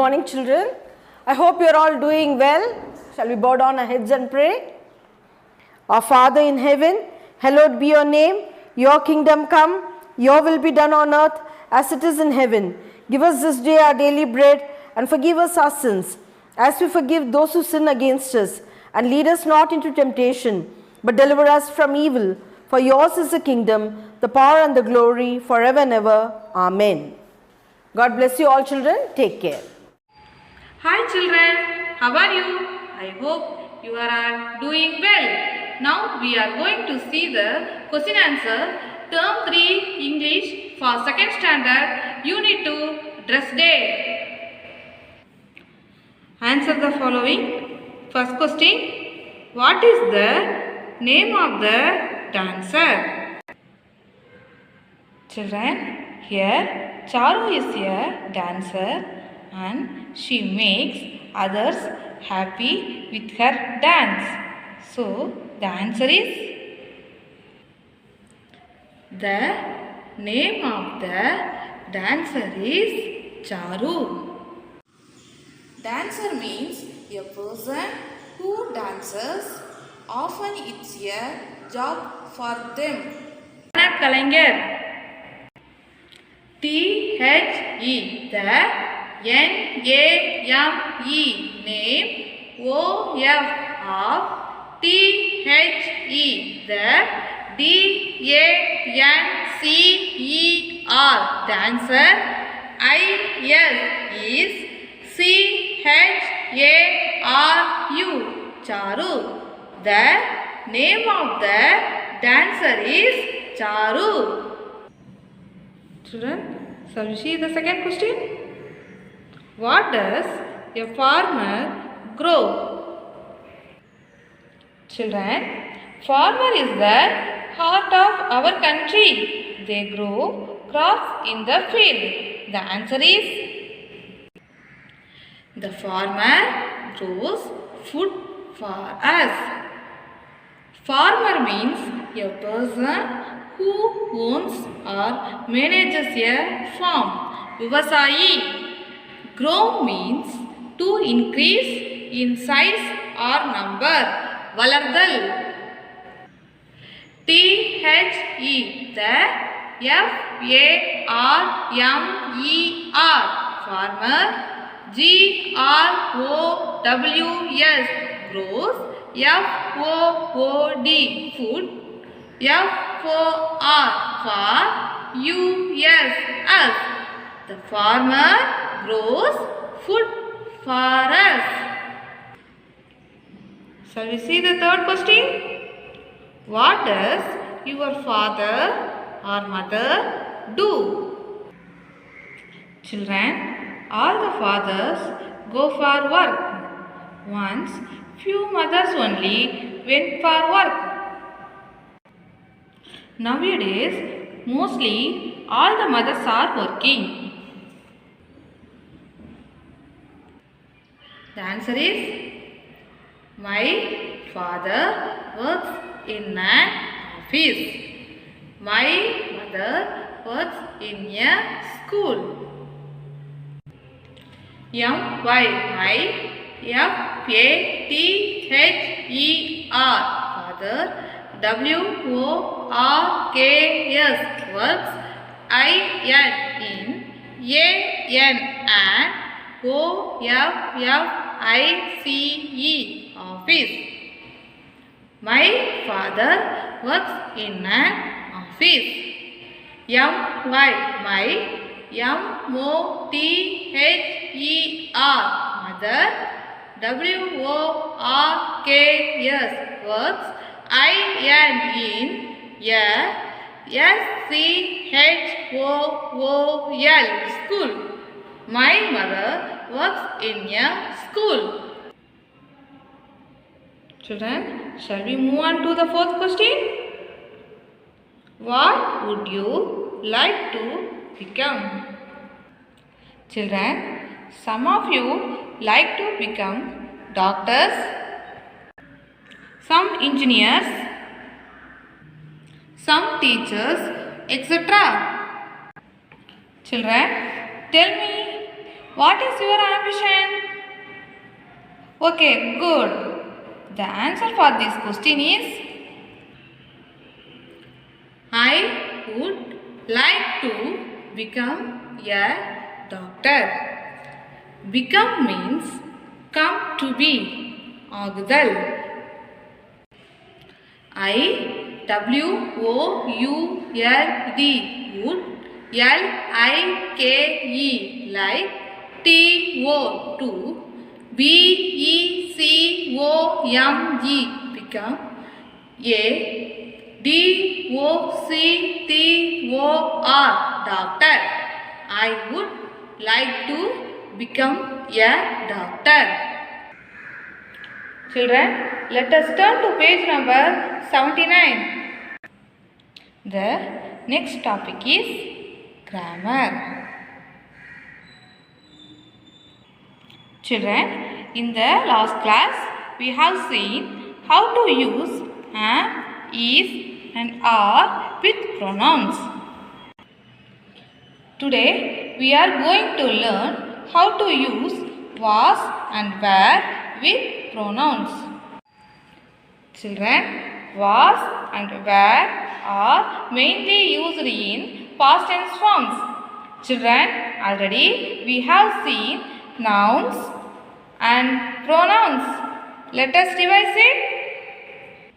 morning, children. I hope you are all doing well. Shall we bow down our heads and pray? Our Father in heaven, hallowed be your name. Your kingdom come, your will be done on earth as it is in heaven. Give us this day our daily bread and forgive us our sins as we forgive those who sin against us. And lead us not into temptation, but deliver us from evil. For yours is the kingdom, the power and the glory forever and ever. Amen. God bless you all, children. Take care. Hi children, how are you? I hope you are all doing well. Now we are going to see the question answer term 3 English for 2nd standard unit 2 dress day. Answer the following. First question, what is the name of the dancer? Children, here Charu is a dancer and she makes others happy with her dance. So, the answer is the name of the dancer is Charu. Dancer means a person who dances. Often it's a job for them. Kalanger. T-H-E, the N-A-M-E, name. O-F of T-H-E, the D-A-N-C-E-R, dancer. I-S is C-H-A-R-U, Charu. The name of the dancer is Charu. Children, shall we see the second question? What does a farmer grow? Children, farmer is the heart of our country. They grow crops in the field. The answer is the farmer grows food for us. Farmer means a person who owns or manages a farm. Vivasayi. Grow means to increase in size or number. Valardal. T-H-E, the F-A-R-M-E-R, farmer. G-R-O-W-S, grows. F-O-O-D, food. F-O-R, for U-S-S, the farmer grows food for us. Shall we see the third question? What does your father or mother do? Children, all the fathers go for work. Once, few mothers only went for work. Nowadays, mostly all the mothers are working. The answer is, my father works in an office. My mother works in a school. M-Y-F-A-T-H-E-R, father. W-O-R-K-S, works. I-N in A-N and O-F-F-I-C-E, office. My father works in an office. M-Y, my. M-O-T-H-E-R, mother. W-O-R-K-S, works. I-N in S-C-H-O-O-L, school. My mother works in a school. Children, shall we move on to the fourth question? What would you like to become? Children, some of you like to become doctors, some engineers, some teachers, etc. Children, tell me What is your ambition? Okay, good. The answer for this question is I would like to become a doctor. Become means come to be. ஆகுதல். I-W-O-U-L-D would. L-I-K-E like. T-O to. B-E-C-O-M-E become. A D-O-C-T-O-R doctor. I would like to become a doctor. Children, let us turn to page number 79. The next topic is grammar. Children, in the last class, we have seen how to use am, is and are with pronouns. Today, we are going to learn how to use was and were with pronouns. Children, was and were are mainly used in past tense forms. Children, already we have seen nouns and pronouns. Let us revise it.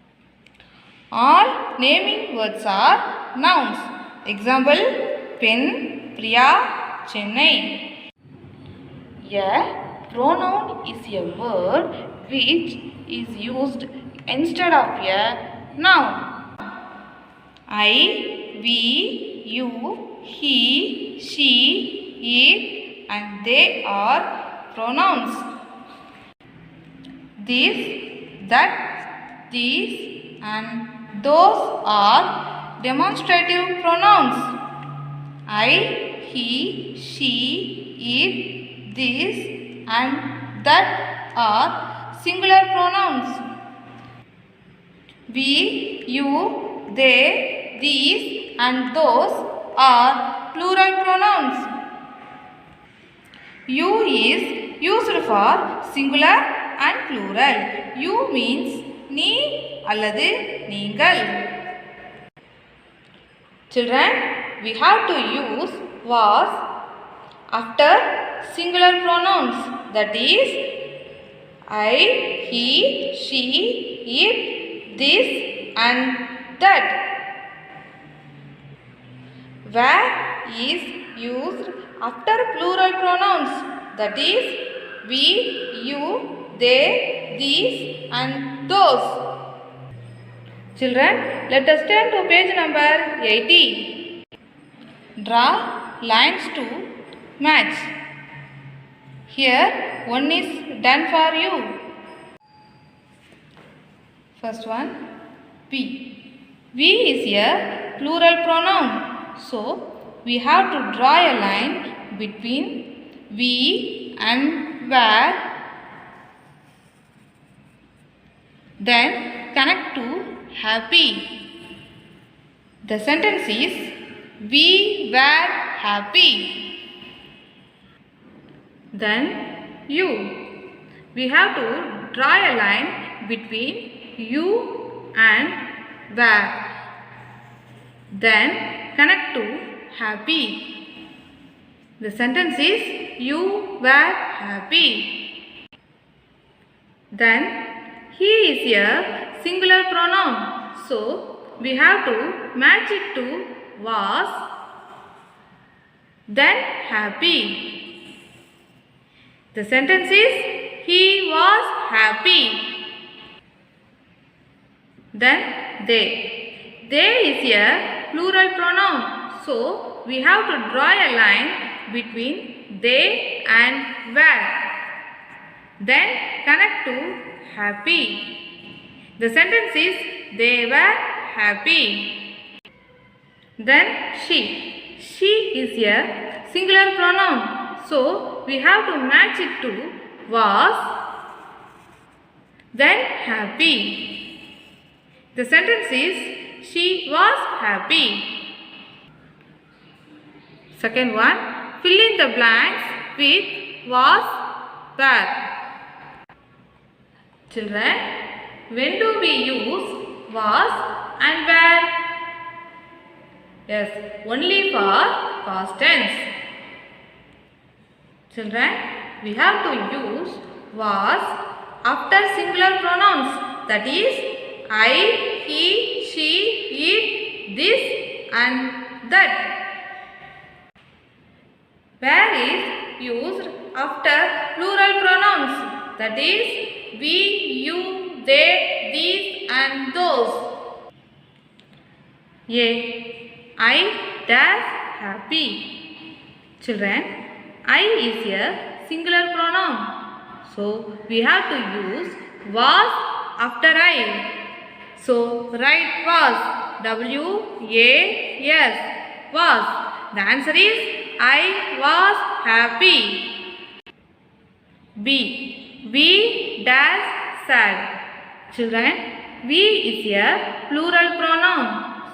All naming words are nouns. Example, pen, Priya, Chennai. A pronoun is a word which is used instead of a noun. I, we, you, he, she, it and they are pronouns. This, that, these and those are demonstrative pronouns. I, he, she, it, this and that are singular pronouns. We, you, they, these and those are plural pronouns. You is used for singular and plural. You means நீ அல்லது நீங்கள். Children, we have to use was after singular pronouns, that is I, he, she, it, this and that. Where is used after plural pronouns, that is we, you, they, these and those. Children, let us turn to page number 80. Draw lines to match. Here one is done for you. First one, we. We is a plural pronoun. So we have to draw a line between we and where. Then connect to happy. The sentence is we were happy. Then you. We have to draw a line between you and were. Then connect to happy. The sentence is you were happy. Then he is a singular pronoun. So we have to match it to was, then happy. The sentence is he was happy. Then they. They is a plural pronoun. So we have to draw a line between they and were. Then connect to happy. The sentence is they were happy. Then she. She is a singular pronoun. So we have to match it to was, then happy. The sentence is she was happy. Second one, fill in the blanks with, was, were. Children, when do we use was and were? Yes, only for past tense. Children, we have to use was after singular pronouns, that is I, he, she, it, this and that. Where is used after plural pronouns, that is we, you, they, these and those. A. I dash happy. Children, I is a singular pronoun. So we have to use was after I. So write was. W-A-S. Was. The answer is I was happy. B. We dash sad. Children, we is a plural pronoun.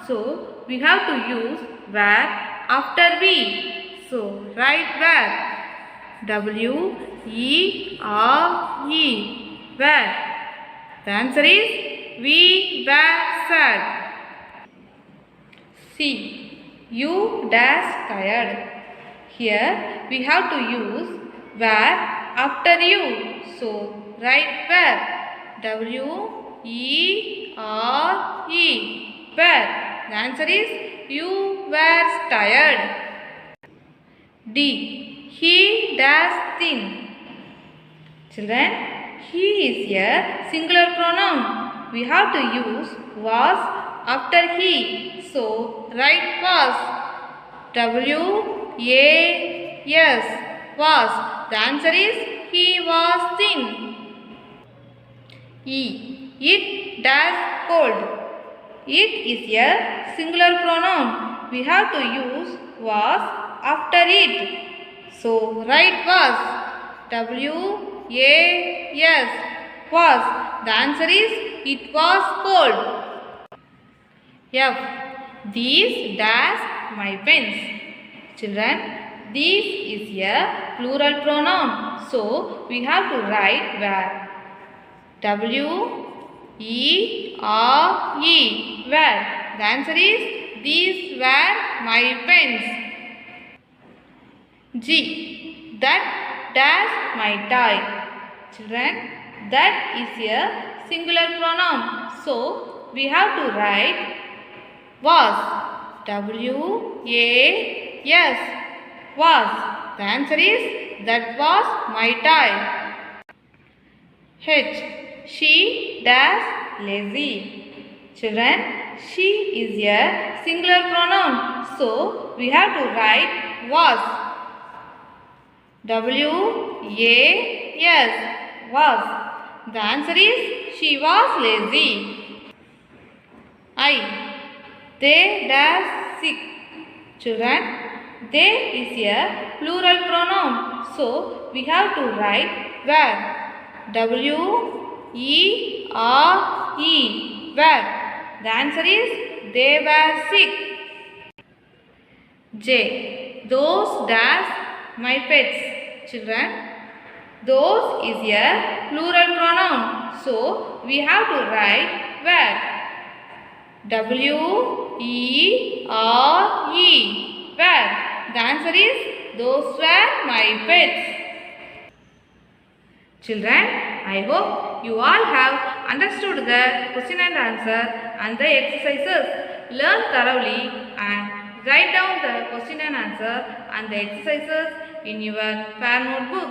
So we have to use were after we. So write were. W-E-R-E. Were. The answer is we were sad. C. You dash tired. Here we have to use were after you. So write were. W-E-R-E. Were. The answer is you were tired. D. He dash thin. Children, he is a singular pronoun. We have to use was after he. So write was. W-A-S. Was. The answer is he was thin. E. It dash cold. It is a singular pronoun. We have to use was after it. So write was. W-A-S. Was. The answer is it was cold. F. These dash my pens. Children, these is a plural pronoun. So we have to write where. W-E-R-E. Where. The answer is these were my pens. G. That dash my tie. Children, that is a singular pronoun. So we have to write was. W-A-S. Was. The answer is that was my tie. H. She dash lazy. Children, she is a singular pronoun. So we have to write was. W-A-S. Was. The answer is she was lazy. I. They dash sick. Children, they is a plural pronoun. So we have to write were. W-E-R-E. Were. The answer is they were sick. J. Those dash my pets. Children, those is a plural pronoun. So we have to write were. W-E-R-E. Were. The answer is those were my pets. Children, I hope you all have understood the question and answer and the exercises. Learn thoroughly and write down the question and answer and the exercises in your fair notebook.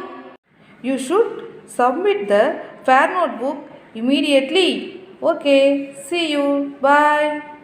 You should submit the fair notebook immediately. Okay, see you. Bye.